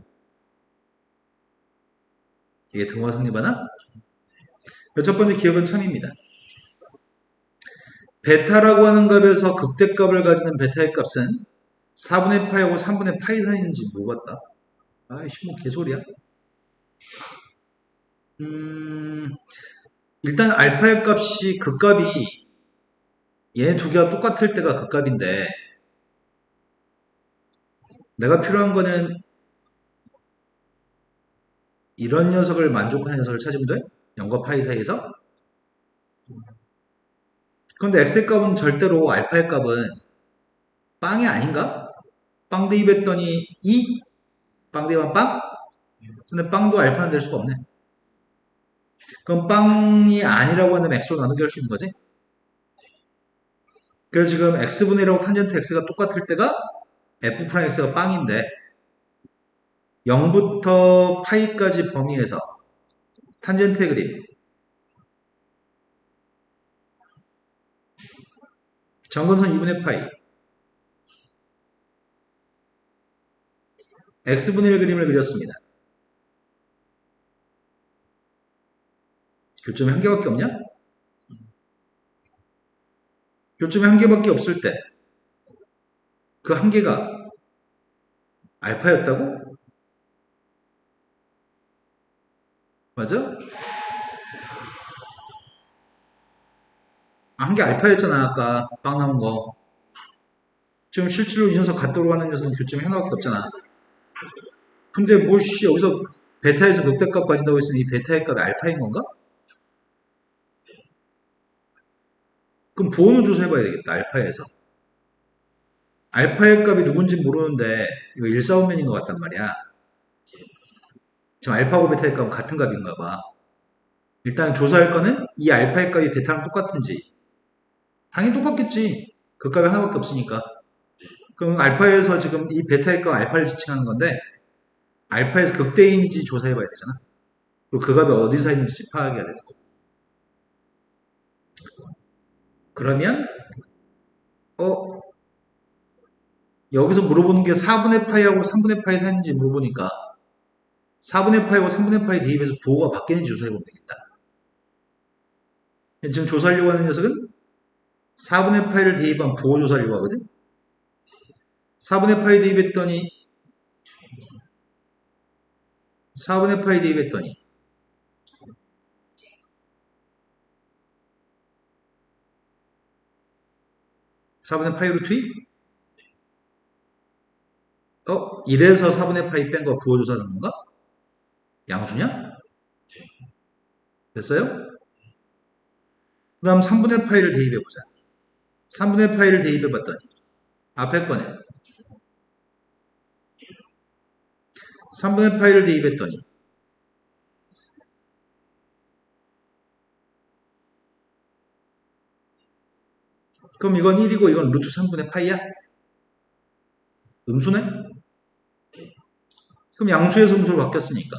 이게 등호가 성립하나? 첫 번째 기억은 참입니다. 베타라고 하는 값에서 극대값을 가지는 베타의 값은 4분의 파이하고 3분의 파이 사이인지 물어봤다. 아이씨 뭐 개소리야. 일단 알파의 값이 극값이 얘네 두 개가 똑같을 때가 극값인데 내가 필요한 거는 이런 녀석을 만족하는 녀석을 찾으면 돼? 0과 파이 사이에서? 그런데 x의 값은 절대로 알파의 값은 빵이 아닌가? 빵 대입했더니 2? 빵 대입한 빵? 근데 빵도 알파는 될 수가 없네. 그럼 빵이 아니라고 한다면 x로 나누기 할 수 있는 거지? 그래서 지금 x분의 1하고 탄젠트 x가 똑같을 때가 f'x가 빵인데 0부터 파이까지 범위에서 탄젠트의 그림 점근선 2분의 파이 x분의 1 그림을 그렸습니다. 교점이 한 개밖에 없냐? 교점이 한 개밖에 없을 때 그 한 개가 알파였다고? 맞아? 한 개 알파였잖아 아까 빵 나온 거. 지금 실제로 이 녀석 갖도록 하는 녀석은 교점이 하나밖에 없잖아. 근데 뭐씨 여기서 베타에서 극대값 가진다고 했으니 이 베타의 값이 알파인 건가? 그럼 부호는 조사해봐야 되겠다 알파에서. 알파의 값이 누군지 모르는데 이거 일사분면인 것 같단 말이야. 지금 알파고 베타의 값은 같은 값인가 봐. 일단 조사할 거는 이 알파의 값이 베타랑 똑같은지. 당연히 똑같겠지. 그 값이 하나밖에 없으니까. 그럼 알파에서 지금 이 베타의 값 알파를 지칭하는 건데 알파에서 극대인지 조사해봐야 되잖아. 그리고 그 값이 어디서 있는지 파악해야 되는 거. 그러면 여기서 물어보는 게 4분의 파이하고 3분의 파이 사이인지 물어보니까 4분의 파이하고 3분의 파이 대입해서 부호가 바뀌는지 조사해보면 되겠다. 지금 조사하려고 하는 녀석은 4분의 파이를 대입한 부호 조사하려고 하거든. 4분의 파이 대입했더니 4분의 파이 대입했더니 4분의 파이 루트 2? 1에서 4분의 파이 뺀 거 구호조사하는 건가? 양수냐? 됐어요? 그 다음 3분의 파이를 대입해보자. 3분의 파이를 대입해봤더니 앞에 거네. 3분의 파이를 대입했더니 그럼 이건 1이고 이건 루트 3분의 파이야? 음수네? 그럼 양수에서 음수로 바뀌었으니까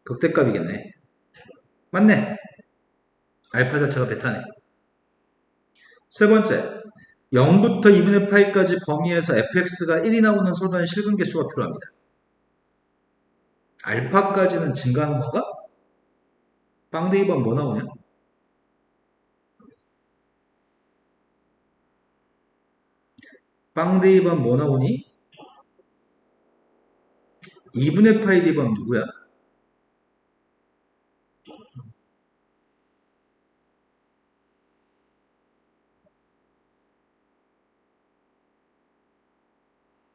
극대값이겠네. 맞네. 알파 자체가 베타네. 세 번째, 0부터 2분의 파이까지 범위에서 fx가 1이 나오는 솔반의 실근 개수가 필요합니다. 알파까지는 증가하는 건가? 빵 대입하면 뭐 나오냐? 빵 대입하면 뭐 나오니? 2분의 파이 대입하면 누구야?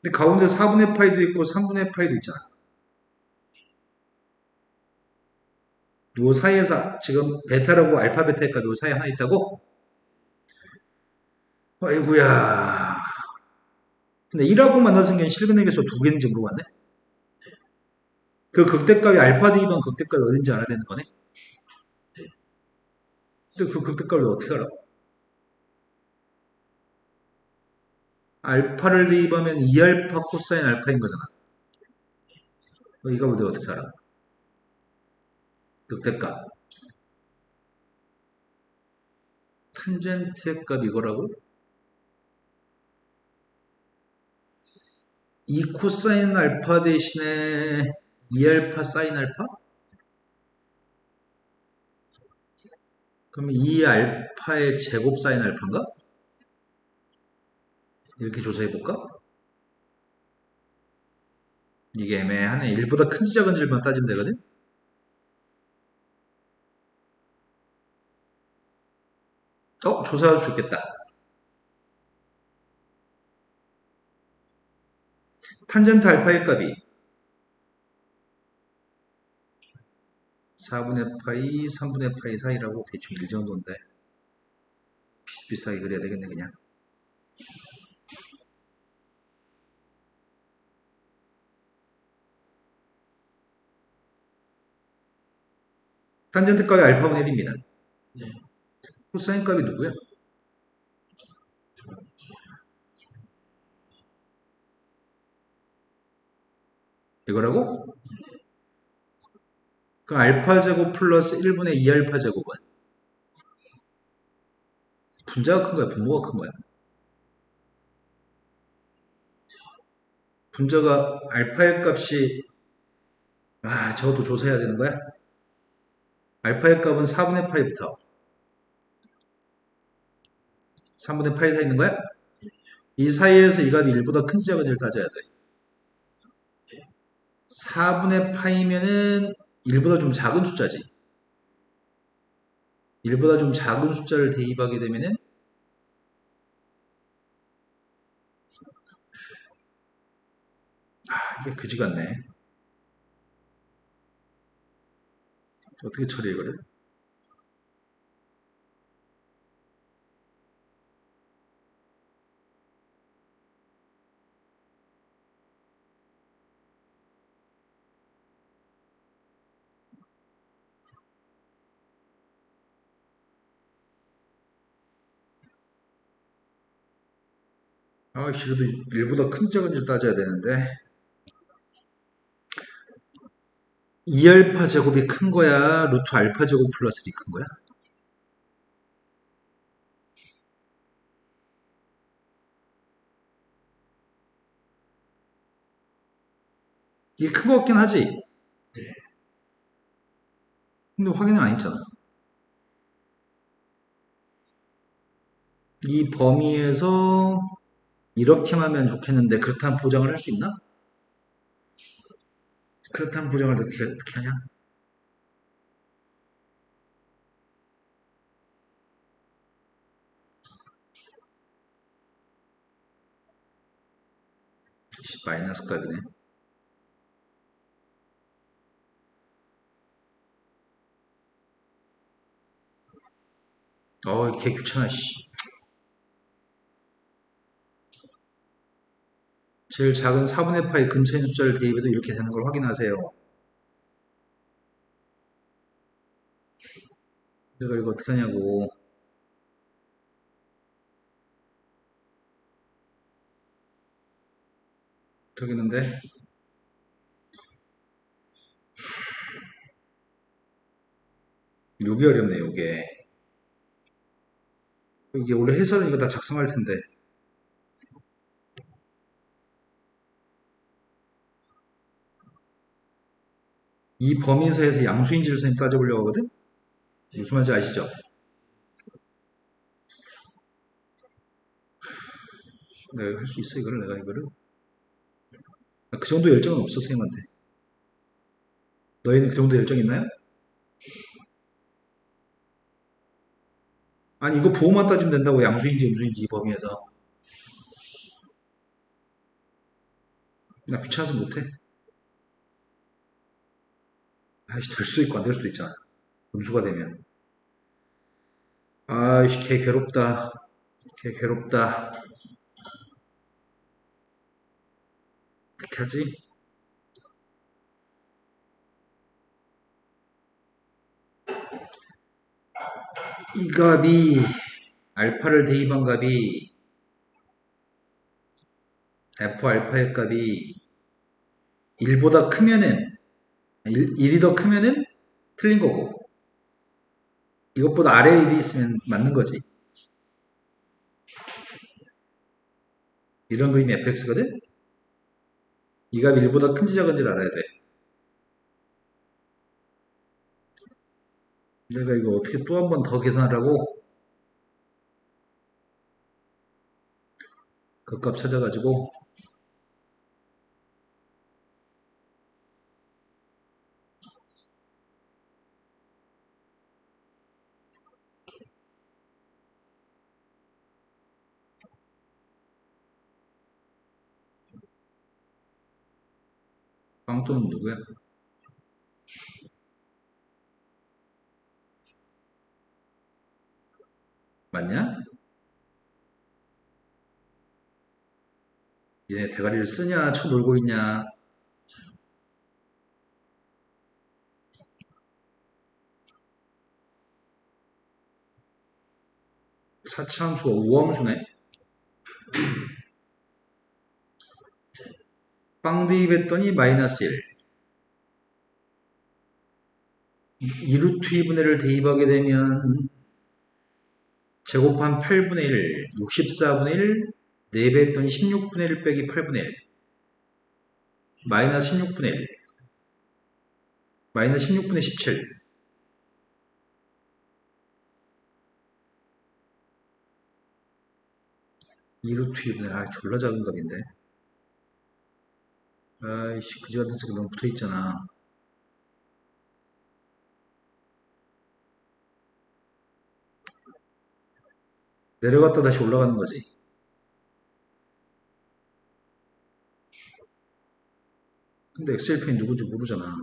근데 가운데 4분의 파이도 있고 3분의 파이도 있잖아. 요 사이에서 지금 베타라고 알파 베타의 값이 요 사이에 하나 있다고? 아이구야. 근데 1하고 만나서 생긴 실근의 개수 두 개인지 물어봤네? 그 극대값이 알파 대입한 극대값이 어딘지 알아야 되는 거네? 근데 그 극대값을 어떻게 알아? 알파를 대입하면 2알파 코사인 알파인 거잖아. 이거 내가 어떻게 알아? 극대값. 탄젠트의 값 이거라고? 2 코사인 알파 대신에 2알파 사인 알파? 그럼 2알파의 제곱 사인 알파인가? 이렇게 조사해볼까? 이게 애매하네. 1보다 큰지 작은지만 따지면 되거든? 조사할 수 있겠다. 탄젠트 알파의 값이 4분의 파이, 3분의 파이 사이라고 대충 1 정도인데 비슷비슷하게 그려야 되겠네 그냥. 탄젠트 값이 알파분의 1입니다. 코사인 값이 누구야? 이거라고? 그럼 알파 제곱 플러스 1분의 2알파 제곱은 분자가 큰 거야? 분모가 큰 거야? 분자가 알파의 값이 저것도 조사해야 되는 거야? 알파의 값은 4분의 파이부터 3분의 파이 사이 있는 거야? 이 사이에서 이 값이 1보다 큰지 작은지를 따져야 돼. 4분의 파이면은 1보다 좀 작은 숫자지. 1보다 좀 작은 숫자를 대입하게 되면은 이게 그지 같네. 어떻게 처리해 이거를? 그래도 1보다 큰지 작은지를 따져야 되는데 2알파 제곱이 큰 거야? 루트 알파 제곱 플러스 1이 큰 거야? 이게 큰 거 같긴 하지? 근데 확인은 안 했잖아. 이 범위에서 이렇게만 하면 좋겠는데 그렇다는 보장을 할 수 있나? 그렇다는 보장을 어떻게 하냐? 마이너스 값이네. 개 귀찮아, 씨. 제일 작은 4분의 파이 근처에 있는 숫자를 대입해도 이렇게 되는 걸 확인하세요. 내가 이거 어떻게 하냐고. 어떻게 했는데? 요게 어렵네, 요게. 이게 원래 해설은 이거 다 작성할 텐데. 이 범위에서 양수인지를 선생님 따져보려고 하거든? 무슨 말인지 아시죠? 내가 할 수 있어, 이거를, 내가 이거를. 그 정도 열정은 없어, 선생님한테. 너희는 그 정도 열정 있나요? 아니, 이거 부호만 따지면 된다고, 양수인지 음수인지 이 범위에서. 나 귀찮아서 못해. 아이씨, 될 수도 있고 안 될 수도 있잖아. 음수가 되면. 아이씨, 개 괴롭다. 개 괴롭다. 어떻게 하지? 이 값이, 알파를 대입한 값이, f 알파의 값이 1보다 크면은, 1이 더 크면은 틀린 거고, 이것보다 아래에 1이 있으면 맞는 거지. 이런 그림이 fx거든? 이 값이 1보다 큰지 작은지를 알아야 돼. 내가 이거 어떻게 또 한 번 더 계산하라고 그 값 찾아가지고 빵또는 누구야? 맞냐? 얘네 대가리를 쓰냐 쳐놀고 있냐. 사차함수가 우함수네. 빵 대입했더니 마이너스 1. 2루트 2분의를 대입하게 되면 제곱한 8분의 1, 64분의 1, 4배 했더니 16분의 1 빼기 8분의 1. 마이너스 16분의 1. 마이너스 16분의 17. 2루트 2분의 1. 아, 졸라 작은 값인데. 아이씨, 그지 같은 척 너무 붙어 있잖아. 내려갔다 다시 올라가는 거지. 근데 XLP는 누군지 모르잖아.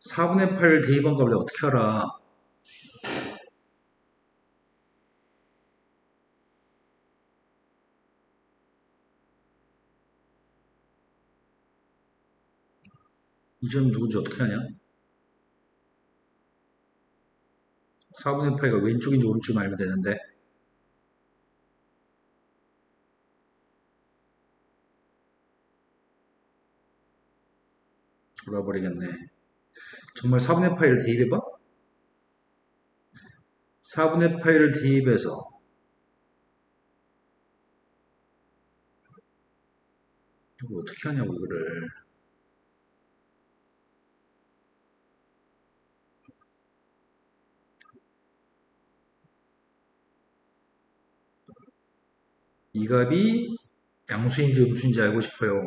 4분의 8 대입한 값을 어떻게 알아? 이 점 누군지 어떻게 하냐? 4분의 8가 왼쪽인지 오른쪽인지 알면 되는데. 돌아버리겠네. 정말 4분의 파이를 대입해봐? 4분의 파이를 대입해서 이거 어떻게 하냐고 이거를. 이 값이 양수인지 음수인지 알고 싶어요.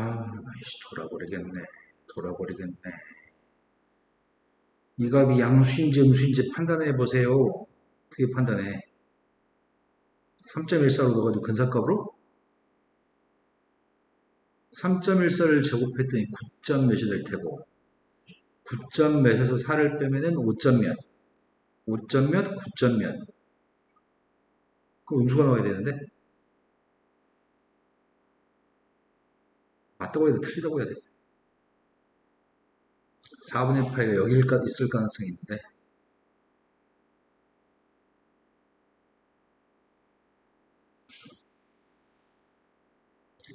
아이씨, 돌아버리겠네. 돌아버리겠네. 이 값이 양수인지 음수인지 판단해 보세요. 어떻게 판단해? 3.14로 넣어가지고 근사값으로 3.14를 제곱했더니 9점 몇이 될 테고 9점 몇에서 4를 빼면은 5점 몇, 5점 몇, 9점 몇. 그 음수가 나와야 되는데 맞다고 해야 돼, 틀리다고 해야 돼. 4분의 파이가 여기 있을 가능성이 있는데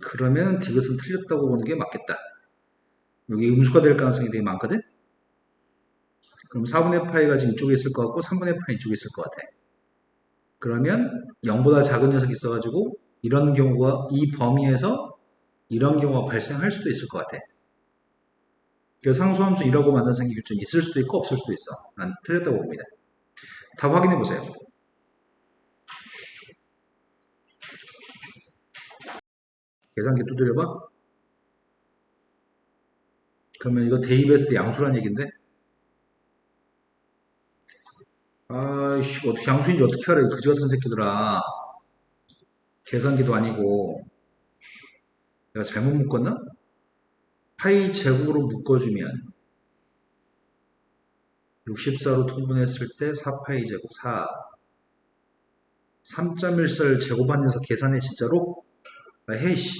그러면 디귿은 틀렸다고 보는 게 맞겠다. 여기 음수가 될 가능성이 되게 많거든? 그럼 4분의 파이가 지금 이쪽에 있을 것 같고 3분의 파이 이쪽에 있을 것 같아. 그러면 0보다 작은 녀석이 있어가지고 이런 경우가 이 범위에서 이런 경우가 발생할 수도 있을 것 같아. 그 상수함수 1하고 만나는 게 좀 있을 수도 있고 없을 수도 있어. 난 틀렸다고 봅니다. 답 확인해 보세요. 계산기 두드려봐. 그러면 이거 대입했을 때 양수란 얘기인데 아이씨 어떻게 양수인지 어떻게 알아? 그지 같은 새끼들아. 계산기도 아니고 내가 잘못 묶었나? 파이 제곱으로 묶어주면 64로 통분했을 때 4파이 제곱 4 3.14를 제곱한 녀석 계산해 진짜로? 아 헤이씨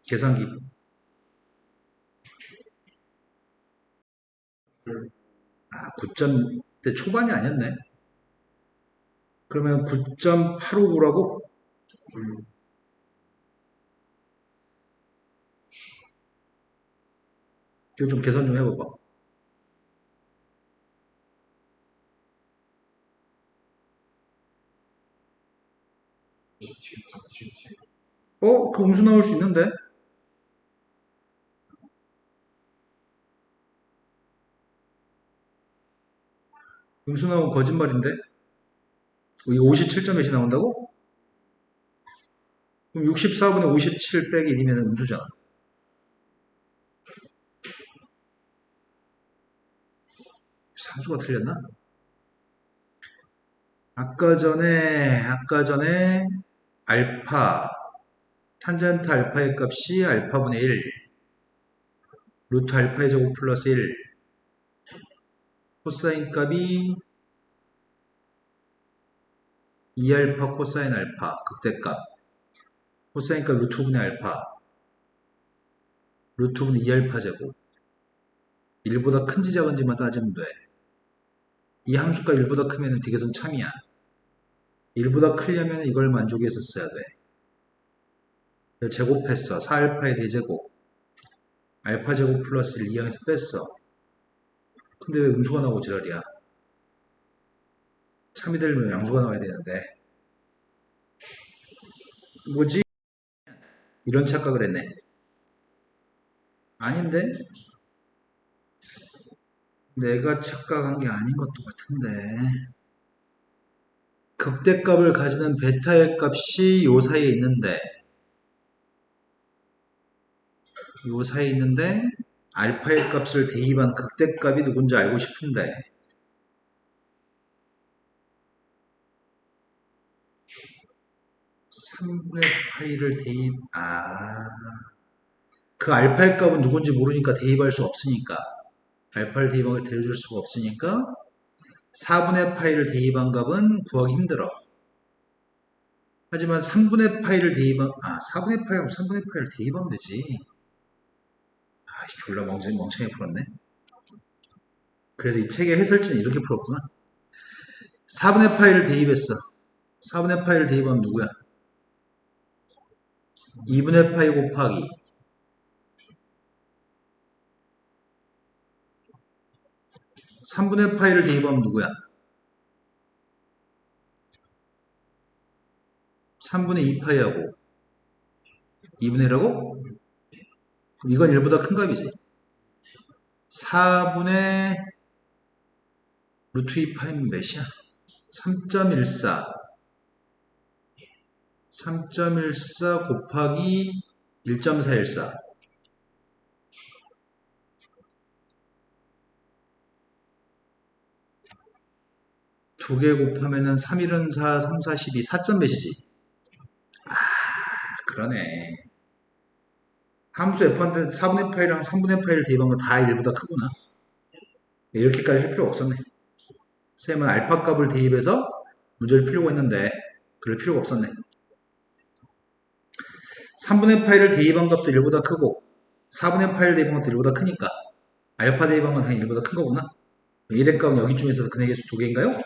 계산기 9점대 초반이 아니었네. 그러면 9.859라고? 이거 좀 계산 좀 해봐봐. 그 음수 나올 수 있는데? 음수 나오면 거짓말인데? 이게 57.몇이 나온다고? 그럼 64분의 57 빼기 1이면 음수잖아. 상수가 틀렸나? 아까 전에 알파, 탄젠트 알파의 값이 알파분의 1, 루트 알파의 제곱 플러스 1, 코사인 값이 2알파 코사인 알파, 극대값. 코사인 값 루트분의 알파, 루트분의 2알파 제곱. 1보다 큰지 작은지만 따지면 돼. 이 함수가 1보다 크면 디귿은 참이야. 1보다 크려면 이걸 만족해서 써야 돼. 제곱했어. 4알파의 대제곱. 알파 제곱 플러스 1 이항에서 뺐어. 근데 왜 음수가 나오고 지랄이야? 참이 되려면 양수가 나와야 되는데. 뭐지? 이런 착각을 했네. 아닌데? 내가 착각한 게 아닌 것도 같은데. 극대값을 가지는 베타의 값이 요 사이에 있는데, 요 사이에 있는데, 알파의 값을 대입한 극대값이 누군지 알고 싶은데, 3분의 파이를 대입, 그 알파의 값은 누군지 모르니까 대입할 수 없으니까, 알파를 대입한 걸 데려줄 수가 없으니까, 4분의 파이를 대입한 값은 구하기 힘들어. 하지만 3분의 파이를 대입한, 4분의 파이하고 3분의 파이를 대입하면 되지. 졸라 멍청이 풀었네. 그래서 이 책의 해설지는 이렇게 풀었구나. 4분의 파이를 대입했어. 4분의 파이를 대입하면 누구야? 2분의 파이 곱하기 3분의 파이를 대입하면 누구야? 3분의 2파이하고 2분의 1하고? 이건 1보다 큰 값이지. 4분의 루트 2파이면 몇이야? 3.14 3.14 곱하기 1.414 두 개 곱하면은 3, 1은 4, 3, 4, 12 4점 몇이지? 그러네. 함수 f한테 4분의 파이랑 3분의 파이를 대입한 거 다 1보다 크구나. 이렇게까지 할 필요 없었네. 쌤은 알파 값을 대입해서 문제를 풀려고 했는데 그럴 필요가 없었네. 3분의 파이를 대입한 것도 1보다 크고 4분의 파이를 대입한 것도 1보다 크니까 알파 대입한 건 당연히 1보다 큰 거구나. 1의 값은 여기 중에서 근의 개수 2개인가요?